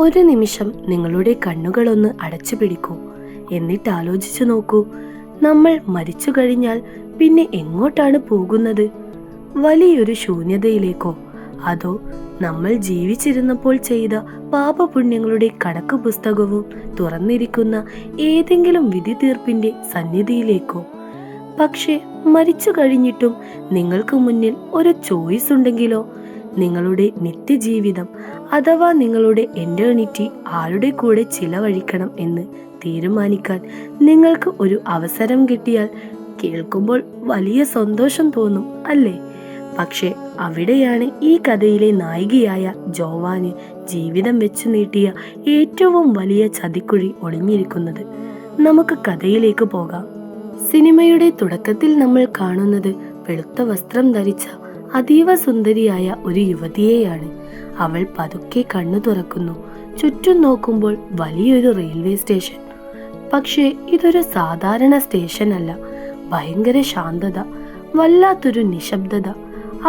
ഒരു നിമിഷം നിങ്ങളുടെ കണ്ണുകളൊന്ന് അടച്ചു പിടിക്കൂ. എന്നിട്ട് ആലോചിച്ചു നോക്കൂ, നമ്മൾ മരിച്ചു കഴിഞ്ഞാൽ പിന്നെ എങ്ങോട്ടാണ് പോകുന്നത്? വലിയൊരു ശൂന്യതയിലേക്കോ? അതോ നമ്മൾ ജീവിച്ചിരുന്നപ്പോൾ ചെയ്ത പാപപുണ്യങ്ങളുടെ കണക്ക് പുസ്തകവും തുറന്നിരിക്കുന്ന ഏതെങ്കിലും വിധി തീർപ്പിന്റെ സന്നിധിയിലേക്കോ? പക്ഷെ മരിച്ചു കഴിഞ്ഞിട്ടും നിങ്ങൾക്ക് മുന്നിൽ ഒരു ചോയ്സ് ഉണ്ടെങ്കിലോ? നിങ്ങളുടെ നിത്യജീവിതം അഥവാ നിങ്ങളുടെ എറ്റേണിറ്റി ആരുടെ കൂടെ ചിലവഴിക്കണം എന്ന് തീരുമാനിക്കാൻ നിങ്ങൾക്ക് ഒരു അവസരം കിട്ടിയാൽ കേൾക്കുമ്പോൾ വലിയ സന്തോഷം തോന്നും, അല്ലേ? പക്ഷെ അവിടെയാണ് ഈ കഥയിലെ നായികയായ ജോവാന് ജീവിതം വെച്ചു നീട്ടിയ ഏറ്റവും വലിയ ചതിക്കുഴി ഒളിഞ്ഞിരിക്കുന്നത്. നമുക്ക് കഥയിലേക്ക് പോകാം. സിനിമയുടെ തുടക്കത്തിൽ നമ്മൾ കാണുന്നത് വെളുത്ത വസ്ത്രം ധരിച്ച അതീവ സുന്ദരിയായ ഒരു യുവതിയെയാണ്. അവൾ പതുക്കെ കണ്ണു തുറക്കുന്നു. ചുറ്റും നോക്കുമ്പോൾ വലിയൊരു റെയിൽവേ സ്റ്റേഷൻ. പക്ഷേ ഇതൊരു സാധാരണ സ്റ്റേഷൻ അല്ല. ഭയങ്കര ശാന്തത, വല്ലാത്തൊരു നിശബ്ദത.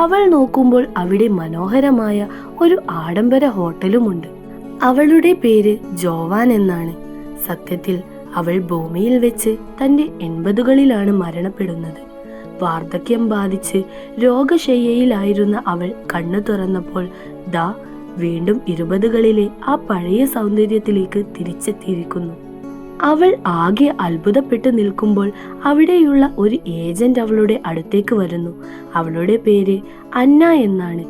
അവൾ നോക്കുമ്പോൾ അവിടെ മനോഹരമായ ഒരു ആഡംബര ഹോട്ടലുമുണ്ട്. അവളുടെ പേര് ജോവാൻ എന്നാണ്. സത്യത്തിൽ അവൾ ഭൂമിയിൽ വെച്ച് തന്റെ 80കളിലാണ് മരണപ്പെടുന്നത്. വാർദ്ധക്യം ബാധിച്ച് രോഗശയ്യയിലായിരുന്ന അവൾ കണ്ണു തുറന്നപ്പോൾ ദാ വീണ്ടും 20കളിലെ ആ പഴയ സൗന്ദര്യത്തിലേക്ക് തിരിച്ചെത്തിയിരിക്കുന്നു. അവൾ ആകെ അത്ഭുതപ്പെട്ടു നിൽക്കുമ്പോൾ അവിടെയുള്ള ഒരു ഏജന്റ് അവളുടെ അടുത്തേക്ക് വരുന്നു. അവളുടെ പേര് അന്ന എന്നാണ്.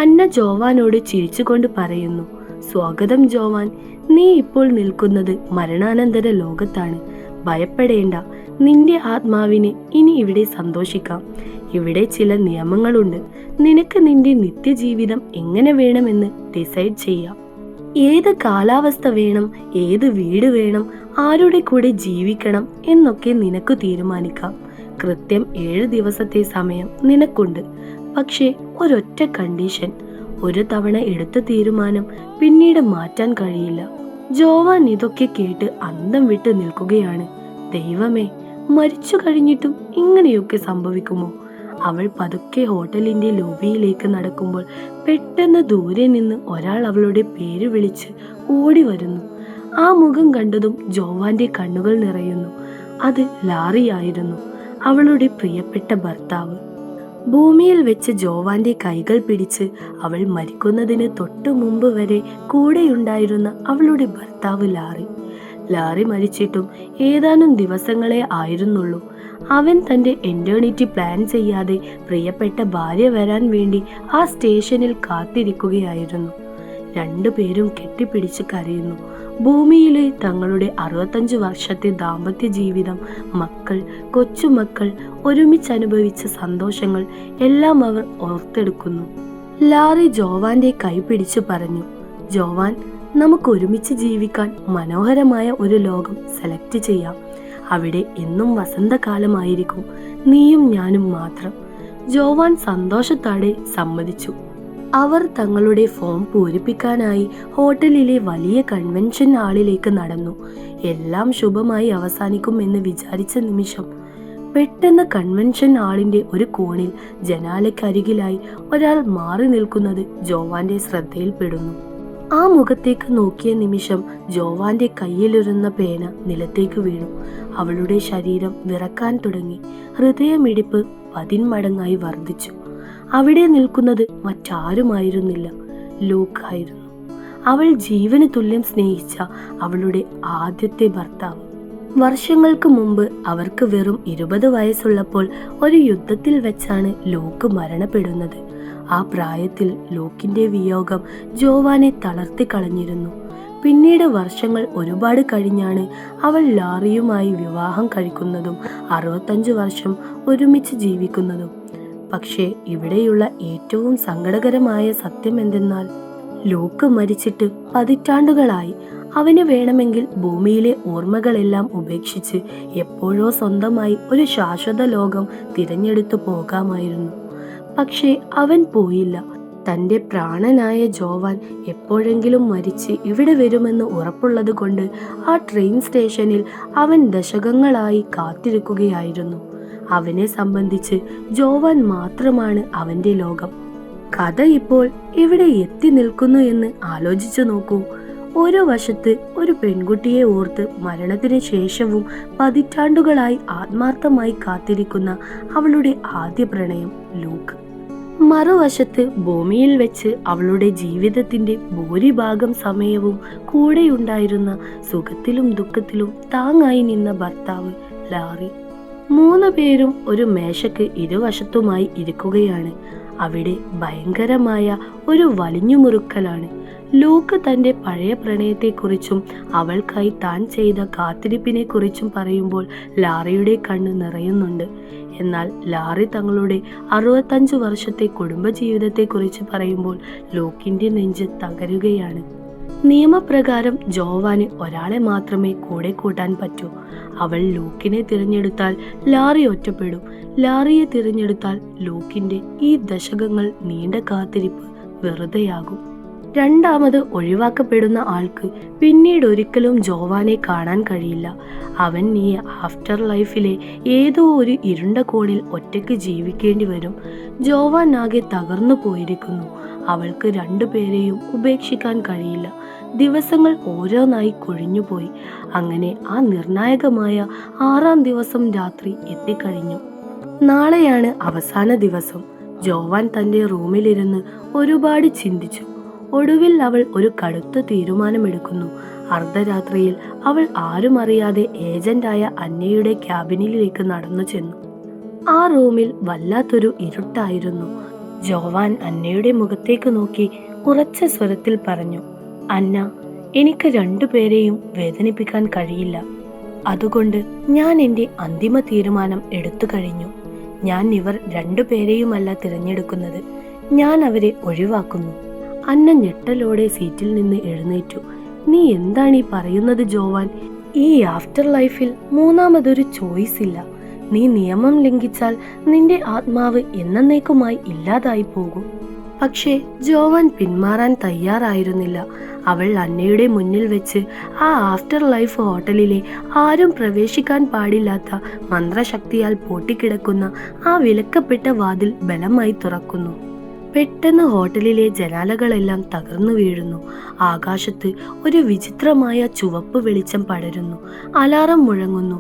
അന്ന ജോവാനോട് ചിരിച്ചുകൊണ്ട് പറയുന്നു, സ്വാഗതം ജോവാൻ, നീ ഇപ്പോൾ നിൽക്കുന്നത് മരണാനന്തര ലോകത്താണ്. ഭയപ്പെടേണ്ട, നിന്റെ ആത്മാവിന് ഇനി ഇവിടെ സന്തോഷിക്കാം. ഇവിടെ ചില നിയമങ്ങളുണ്ട്. നിനക്ക് നിന്റെ നിത്യജീവിതം എങ്ങനെ വേണമെന്ന് ഡിസൈഡ് ചെയ്യാം. ഏത് കാലാവസ്ഥ വേണം, ഏത് വീട് വേണം, ആരുടെ കൂടെ ജീവിക്കണം എന്നൊക്കെ നിനക്ക് തീരുമാനിക്കാം. കൃത്യം 7 ദിവസത്തെ സമയം നിനക്കുണ്ട്. പക്ഷേ ഒരൊറ്റ കണ്ടീഷൻ, ഒരു തവണ എടുത്ത തീരുമാനം പിന്നീട് മാറ്റാൻ കഴിയില്ല. ജോവാൻ ഇതൊക്കെ കേട്ട് അന്തം വിട്ട് നിൽക്കുകയാണ്. ദൈവമേ, മരിച്ചു കഴിഞ്ഞിട്ടും ഇങ്ങനെയൊക്കെ സംഭവിക്കുമോ? അവൾ പതുക്കെ ഹോട്ടലിന്റെ ലോബിയിലേക്ക് നടക്കുമ്പോൾ പെട്ടെന്ന് ദൂരെ നിന്ന് ഒരാൾ അവളുടെ പേര് വിളിച്ച് ഓടി വരുന്നു. ആ മുഖം കണ്ടതും ജോവാന്റെ കണ്ണുകൾ നിറയുന്നു. അത് ലാറിയായിരുന്നു, അവളുടെ പ്രിയപ്പെട്ട ഭർത്താവ്. ഭൂമിയിൽ വെച്ച് ജോവാന്റെ കൈകൾ പിടിച്ച് അവൾ മരിക്കുന്നതിന് തൊട്ടു മുമ്പ് വരെ കൂടെയുണ്ടായിരുന്ന അവളുടെ ഭർത്താവ് ലാറി മരിച്ചിട്ടും ഏതാനും ദിവസങ്ങളെ ആയിരുന്നുള്ളൂ. അവൻ തന്റെ എറ്റേണിറ്റി പ്ലാൻ ചെയ്യാതെ പ്രിയപ്പെട്ട ഭാര്യ വരാൻ വേണ്ടി ആ സ്റ്റേഷനിൽ കാത്തിരിക്കുകയായിരുന്നു. 2 പേരും കെട്ടിപ്പിടിച്ച് കരയുന്നു. ഭൂമിയിലെ തങ്ങളുടെ 65 വർഷത്തെ ദാമ്പത്യ ജീവിതം, മക്കൾ, കൊച്ചുമക്കൾ, ഒരുമിച്ച് അനുഭവിച്ച സന്തോഷങ്ങൾ എല്ലാം അവർ ഓർത്തെടുക്കുന്നു. ലാറി ജോവാന്റെ കൈ പിടിച്ചു പറഞ്ഞു, ജോവാൻ, നമുക്ക് ഒരുമിച്ച് ജീവിക്കാൻ മനോഹരമായ ഒരു ലോകം സെലക്ട് ചെയ്യാം. അവിടെ എന്നും വസന്തകാലമായിരിക്കും, നീയും ഞാനും മാത്രം. ജോവാൻ സന്തോഷത്തോടെ സമ്മതിച്ചു. അവർ തങ്ങളുടെ ഫോം പൂരിപ്പിക്കാനായി ഹോട്ടലിലെ വലിയ കൺവെൻഷൻ ഹാളിലേക്ക് നടന്നു. എല്ലാം ശുഭമായി അവസാനിക്കുമെന്ന് വിചാരിച്ച നിമിഷം പെട്ടെന്ന് കൺവെൻഷൻ ഹാളിന്റെ ഒരു കോണിൽ ജനാലയ്ക്കരികിലായി ഒരാൾ മാറി നിൽക്കുന്നത് ജോവാന്റെ ശ്രദ്ധയിൽപ്പെടുന്നു. ആ മുഖത്തേക്ക് നോക്കിയ നിമിഷം ജോവാന്റെ കയ്യിലിരുന്ന പേന നിലത്തേക്ക് വീണു. അവളുടെ ശരീരം വിറക്കാൻ തുടങ്ങി. ഹൃദയമിടിപ്പ് 10 മടങ്ങായി വർദ്ധിച്ചു. അവിടെ നിൽക്കുന്നത് മറ്റാരുമായിരുന്നില്ല, ലൂക്ക് ആയിരുന്നു. അവൾ ജീവന് തുല്യം സ്നേഹിച്ച അവളുടെ ആദ്യത്തെ ഭർത്താവ്. വർഷങ്ങൾക്ക് മുമ്പ് അവർക്ക് വെറും 20 വയസ്സുള്ളപ്പോൾ ഒരു യുദ്ധത്തിൽ വെച്ചാണ് ലൂക്ക് മരണപ്പെടുന്നത്. ആ പ്രായത്തിൽ ലൂക്കിന്റെ വിയോഗം ജോവാനെ തളർത്തി കളഞ്ഞിരുന്നു. പിന്നീട് വർഷങ്ങൾ ഒരുപാട് കഴിഞ്ഞാണ് അവൾ ലാറിയുമായി വിവാഹം കഴിക്കുന്നതും 65 വർഷം ഒരുമിച്ച് ജീവിക്കുന്നതും. പക്ഷേ ഇവിടെയുള്ള ഏറ്റവും സങ്കടകരമായ സത്യം എന്തെന്നാൽ, ലൂക്ക് മരിച്ചിട്ട് പതിറ്റാണ്ടുകളായി. അവന് വേണമെങ്കിൽ ഭൂമിയിലെ ഓർമ്മകളെല്ലാം ഉപേക്ഷിച്ച് എപ്പോഴോ സ്വന്തമായി ഒരു ശാശ്വത ലോകം തിരഞ്ഞെടുത്തു പോകാമായിരുന്നു. പക്ഷേ അവൻ പോയില്ല. തൻ്റെ പ്രാണനായ ജോവാൻ എപ്പോഴെങ്കിലും മരിച്ച് ഇവിടെ വരുമെന്ന് ഉറപ്പുള്ളത് കൊണ്ട് ആ ട്രെയിൻ സ്റ്റേഷനിൽ അവൻ ദശകങ്ങളായി കാത്തിരിക്കുകയായിരുന്നു. അവനെ സംബന്ധിച്ച് ജോവാൻ മാത്രമാണ് അവൻ്റെ ലോകം. കഥ ഇപ്പോൾ ഇവിടെ എത്തി നിൽക്കുന്നു എന്ന് ആലോചിച്ചു നോക്കൂ. ഒരു വശത്ത് ഒരു പെൺകുട്ടിയെ ഓർത്ത് മരണത്തിന് ശേഷവും പതിറ്റാണ്ടുകളായി ആത്മാർത്ഥമായി കാത്തിരിക്കുന്ന അവളുടെ ആദ്യ പ്രണയം ലൂക്ക്. മറുവശത്ത് ഭൂമിയിൽ വെച്ച് അവളുടെ ജീവിതത്തിന്റെ ഭൂരിഭാഗം സമയവും കൂടെയുണ്ടായിരുന്ന സുഖത്തിലും ദുഃഖത്തിലും താങ്ങായി നിന്ന ഭർത്താവ് ലാറി. 3 പേരും ഒരു മേശയ്ക്ക് ഇരുവശത്തുമായി ഇരിക്കുകയാണ്. അവിടെ ഭയങ്കരമായ ഒരു വലിഞ്ഞുമുറുക്കലാണ്. ലൂക്ക് തന്റെ പഴയ പ്രണയത്തെക്കുറിച്ചും അവൾക്കായി താൻ ചെയ്ത കാത്തിരിപ്പിനെ കുറിച്ചും പറയുമ്പോൾ ലാറിയുടെ കണ്ണ് നിറയുന്നുണ്ട്. എന്നാൽ ലാറി തങ്ങളുടെ 65 വർഷത്തെ കുടുംബജീവിതത്തെക്കുറിച്ച് പറയുമ്പോൾ ലൂക്കിന്റെ നെഞ്ച് തകരുകയാണ്. നിയമപ്രകാരം ജോവാന് ഒരാളെ മാത്രമേ കൂടെ കൂട്ടാൻ പറ്റൂ. അവൾ ലൂക്കിനെ തിരഞ്ഞെടുത്താൽ ലാറി ഒറ്റപ്പെടും. ലാറിയെ തിരഞ്ഞെടുത്താൽ ലൂക്കിന്റെ ഈ ദശകങ്ങൾ നീണ്ട കാത്തിരിപ്പ് വെറുതെയാകും. രണ്ടാമത് ഒഴിവാക്കപ്പെടുന്ന ആൾക്ക് പിന്നീട് ഒരിക്കലും ജോവാനെ കാണാൻ കഴിയില്ല. അവൻ ഈ ആഫ്റ്റർ ലൈഫിലെ ഏതോ ഒരു ഇരുണ്ട കോണിൽ ഒറ്റയ്ക്ക് ജീവിക്കേണ്ടി വരും. ജോവാൻ ആകെ തകർന്നു പോയിരിക്കുന്നു. അവൾക്ക് 2 പേരെയും ഉപേക്ഷിക്കാൻ കഴിയില്ല. ദിവസങ്ങൾ ഓരോന്നായി കൊഴിഞ്ഞുപോയി. അങ്ങനെ ആ നിർണായകമായ 6ാം ദിവസം രാത്രി എത്തിക്കഴിഞ്ഞു. നാളെയാണ് അവസാന ദിവസം. ജോവാൻ തന്റെ റൂമിലിരുന്ന് ഒരുപാട് ചിന്തിച്ചു. ഒടുവിൽ അവൾ ഒരു കടുത്ത തീരുമാനമെടുക്കുന്നു. അർദ്ധരാത്രിയിൽ അവൾ ആരും അറിയാതെ ഏജന്റായ അന്നയുടെ ക്യാബിനിലേക്ക് നടന്നു ചെന്നു. ആ റൂമിൽ വല്ലാത്തൊരു ഇരുട്ടായിരുന്നു. ജോവാൻ അന്നയുടെ മുഖത്തേക്ക് നോക്കി ഉറച്ച സ്വരത്തിൽ പറഞ്ഞു, "അന്ന, എനിക്ക് 2 പേരെയും വേദനിപ്പിക്കാൻ കഴിയില്ല. അതുകൊണ്ട് ഞാൻ എൻ്റെ അന്തിമ തീരുമാനം എടുത്തു കഴിഞ്ഞു. ഞാൻ ഇവർ 2 പേരെയുമല്ല തിരഞ്ഞെടുക്കുന്നത്. ഞാൻ അവരെ ഒഴിവാക്കുന്നു." അന്ന ഞെട്ടലോടെ സീറ്റിൽ നിന്ന് എഴുന്നേറ്റു. "നീ എന്താണ് ഈ പറയുന്നത് ജോവാൻ? ഈ ആഫ്റ്റർ ലൈഫിൽ മൂന്നാമതൊരു ചോയ്സ് ഇല്ല. നീ നിയമം ലംഘിച്ചാൽ നിന്റെ ആത്മാവ് എന്നേക്കുമായി ഇല്ലാതായി പോകും." പക്ഷേ ജോവാൻ പിന്മാറാൻ തയ്യാറായിരുന്നില്ല. അവൾ അന്നയുടെ മുന്നിൽ വെച്ച് ആ ആഫ്റ്റർ ലൈഫ് ഹോട്ടലിലെ ആരും പ്രവേശിക്കാൻ പാടില്ലാത്ത മന്ത്രശക്തിയാൽ പൂട്ടിക്കിടക്കുന്ന ആ വിലക്കപ്പെട്ട വാതിൽ ബലമായി തുറക്കുന്നു. പെട്ടെന്ന് ഹോട്ടലിലെ ജനാലകളെല്ലാം തകർന്നു വീഴുന്നു. ആകാശത്ത് ഒരു വിചിത്രമായ ചുവപ്പ് വെളിച്ചം പടരുന്നു. അലാറം മുഴങ്ങുന്നു.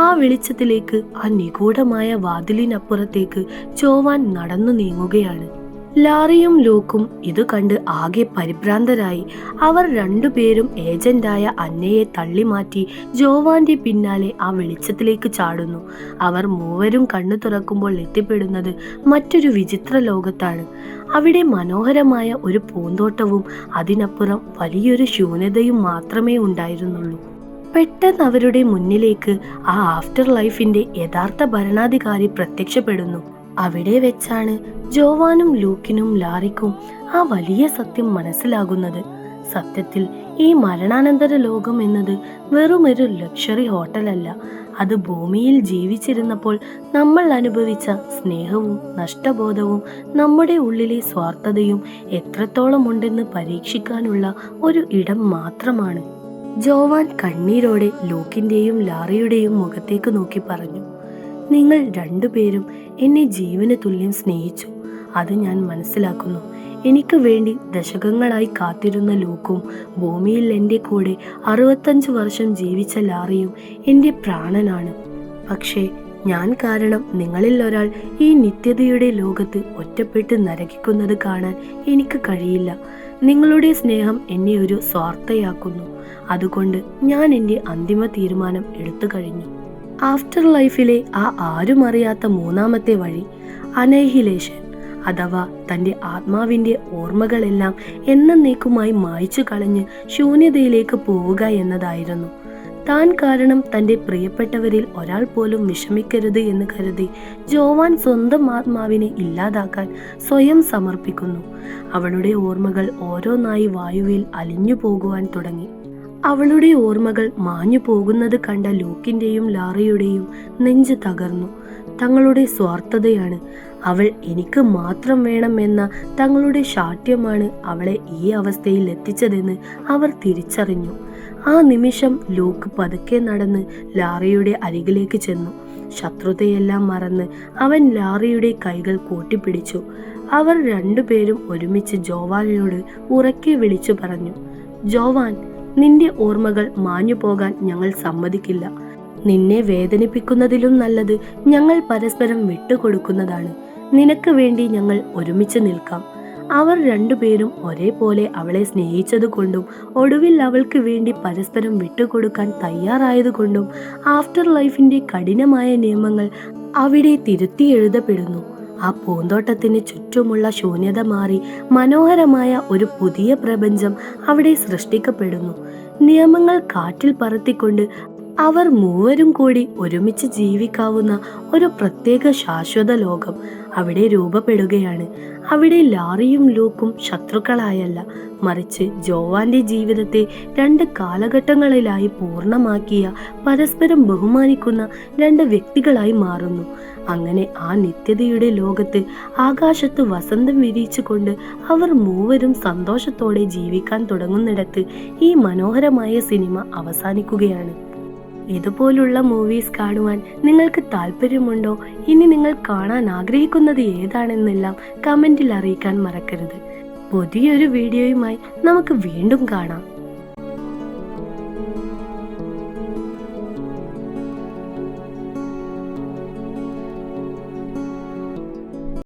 ആ വെളിച്ചത്തിലേക്ക്, ആ നിഗൂഢമായ വാതിലിനപ്പുറത്തേക്ക് ജോവാൻ നടന്നു നീങ്ങുകയാണ്. ലാറിയും ലൂക്കും ഇത് കണ്ട് ആകെ പരിഭ്രാന്തരായി. അവർ 2 പേരും ഏജന്റായ അന്നയെ തള്ളിമാറ്റി ജോവാന്റെ പിന്നാലെ ആ വെളിച്ചത്തിലേക്ക് ചാടുന്നു. അവർ മൂവരും കണ്ണു തുറക്കുമ്പോൾ എത്തിപ്പെടുന്നത് മറ്റൊരു വിചിത്ര ലോകത്താണ്. അവിടെ മനോഹരമായ ഒരു പൂന്തോട്ടവും അതിനപ്പുറം വലിയൊരു ശൂന്യതയും മാത്രമേ ഉണ്ടായിരുന്നുള്ളൂ. പെട്ടെന്ന് അവരുടെ മുന്നിലേക്ക് ആ ആഫ്റ്റർ ലൈഫിന്റെ യഥാർത്ഥ ഭരണാധികാരി പ്രത്യക്ഷപ്പെടുന്നു. അവിടെ വെച്ചാണ് ജോവാനും ലൂക്കിനും ലാറിക്കും ആ വലിയ സത്യം മനസ്സിലാകുന്നത്. സത്യത്തിൽ ഈ മരണാനന്തര ലോകം എന്നത് വെറുമൊരു ലക്ഷറി ഹോട്ടലല്ല. അത് ഭൂമിയിൽ ജീവിച്ചിരുന്നപ്പോൾ നമ്മൾ അനുഭവിച്ച സ്നേഹവും നഷ്ടബോധവും നമ്മുടെ ഉള്ളിലെ സ്വാർത്ഥതയും എത്രത്തോളം ഉണ്ടെന്ന് പരീക്ഷിക്കാനുള്ള ഒരു ഇടം മാത്രമാണ്. ജോവാൻ കണ്ണീരോടെ ലൂക്കിന്റെയും ലാറിയുടെയും മുഖത്തേക്ക് നോക്കി പറഞ്ഞു, "നിങ്ങൾ 2 പേരും എന്നെ ജീവന് തുല്യം സ്നേഹിച്ചു. അത് ഞാൻ മനസ്സിലാക്കുന്നു. എനിക്ക് വേണ്ടി ദശകങ്ങളായി കാത്തിരുന്ന ലൂക്കും ഭൂമിയിൽ എൻ്റെ കൂടെ 65 വർഷം ജീവിച്ച ലാറിയും എൻ്റെ പ്രാണനാണ്. പക്ഷേ ഞാൻ കാരണം നിങ്ങളിൽ ഒരാൾ ഈ നിത്യതയുടെ ലോകത്ത് ഒറ്റപ്പെട്ട് നരകിക്കുന്നത് കാണാൻ എനിക്ക് കഴിയില്ല. നിങ്ങളുടെ സ്നേഹം എന്നെ ഒരു സ്വാർത്ഥയാക്കുന്നു. അതുകൊണ്ട് ഞാൻ എൻ്റെ അന്തിമ തീരുമാനം എടുത്തു കഴിഞ്ഞു. ആഫ്റ്റർ ലൈഫിലെ ആ ആരും അറിയാത്ത മൂന്നാമത്തെ വഴി അനൈഹിലേഷൻ, അഥവാ തൻ്റെ ആത്മാവിൻ്റെ ഓർമ്മകളെല്ലാം എന്നേക്കുമായി മായ്ച്ചു കളഞ്ഞ് ശൂന്യതയിലേക്ക് പോവുക എന്നതായിരുന്നു. താൻ കാരണം തൻ്റെ പ്രിയപ്പെട്ടവരിൽ ഒരാൾ പോലും വിഷമിക്കരുത് എന്ന് കരുതി ജോവാൻ സ്വന്തം ആത്മാവിനെ ഇല്ലാതാക്കാൻ സ്വയം സമർപ്പിക്കുന്നു. അവളുടെ ഓർമ്മകൾ ഓരോന്നായി വായുവിൽ അലിഞ്ഞു പോകുവാൻ തുടങ്ങി. അവളുടെ ഓർമ്മകൾ മാഞ്ഞു പോകുന്നത് കണ്ട ലൂക്കിന്റെയും ലാറിയുടെയും നെഞ്ച് തകർന്നു. തങ്ങളുടെ സ്വാർത്ഥതയാണ്, അവൾ എനിക്ക് മാത്രം വേണമെന്ന തങ്ങളുടെ ശാഠ്യമാണ് അവളെ ഈ അവസ്ഥയിൽ എത്തിച്ചതെന്ന് അവർ തിരിച്ചറിഞ്ഞു. ആ നിമിഷം ലൂക്ക് പതുക്കെ നടന്ന് ലാറിയുടെ അരികിലേക്ക് ചെന്നു. ശത്രുതയെല്ലാം മറന്ന് അവൻ ലാറിയുടെ കൈകൾ കൂട്ടിപ്പിടിച്ചു. അവർ 2 പേരും ഒരുമിച്ച് ജോവാനിനോട് ഉറക്കെ വിളിച്ചു പറഞ്ഞു, "ജോവാൻ, നിന്റെ ഓർമ്മകൾ മാഞ്ഞു പോകാൻ ഞങ്ങൾ സമ്മതിക്കില്ല. നിന്നെ വേദനിപ്പിക്കുന്നതിലും നല്ലത് ഞങ്ങൾ പരസ്പരം വിട്ടുകൊടുക്കുന്നതാണ്. നിനക്ക് വേണ്ടി ഞങ്ങൾ ഒരുമിച്ച് നിൽക്കാം. അവർ രണ്ടുപേരും ഒരേപോലെ അവളെ സ്നേഹിച്ചതുകൊണ്ടും ഒടുവിൽ അവൾക്ക് വേണ്ടി പരസ്പരം വിട്ടുകൊടുക്കാൻ തയ്യാറായതുകൊണ്ടും ആഫ്റ്റർ ലൈഫിന്റെ കഠിനമായ നിയമങ്ങൾ അവിടെ തിരുത്തി എഴുതപ്പെടുന്നു. ആ പൂന്തോട്ടത്തിന് ചുറ്റുമുള്ള ശൂന്യത മാറി മനോഹരമായ ഒരു പുതിയ പ്രപഞ്ചം അവിടെ സൃഷ്ടിക്കപ്പെടുന്നു. നിയമങ്ങൾ കാറ്റിൽ പറത്തിക്കൊണ്ട് അവർ മൂവരും കൂടി ഒരുമിച്ച് ജീവിക്കാവുന്ന ഒരു പ്രത്യേക ശാശ്വത ലോകം അവിടെ രൂപപ്പെടുകയാണ്. അവിടെ ലാറിയും ലൂക്കും ശത്രുക്കളായല്ല, മറിച്ച് ജോവാന്റെ ജീവിതത്തെ 2 കാലഘട്ടങ്ങളിലായി പൂർണ്ണമാക്കിയ പരസ്പരം ബഹുമാനിക്കുന്ന 2 വ്യക്തികളായി മാറുന്നു. അങ്ങനെ ആ നിത്യതയുടെ ലോകത്ത് ആകാശത്ത് വസന്തം വിരിയിച്ചുകൊണ്ട് അവർ മൂവരും സന്തോഷത്തോടെ ജീവിക്കാൻ തുടങ്ങുന്നിടത്ത് ഈ മനോഹരമായ സിനിമ അവസാനിക്കുകയാണ്. ഇതുപോലുള്ള മൂവീസ് കാണുവാൻ നിങ്ങൾക്ക് താല്പര്യമുണ്ടോ? ഇനി നിങ്ങൾ കാണാൻ ആഗ്രഹിക്കുന്നത് ഏതാണെന്നെല്ലാം കമൻറ്റിൽ അറിയിക്കാൻ മറക്കരുത്. പുതിയൊരു വീഡിയോയുമായി നമുക്ക് വീണ്ടും കാണാം.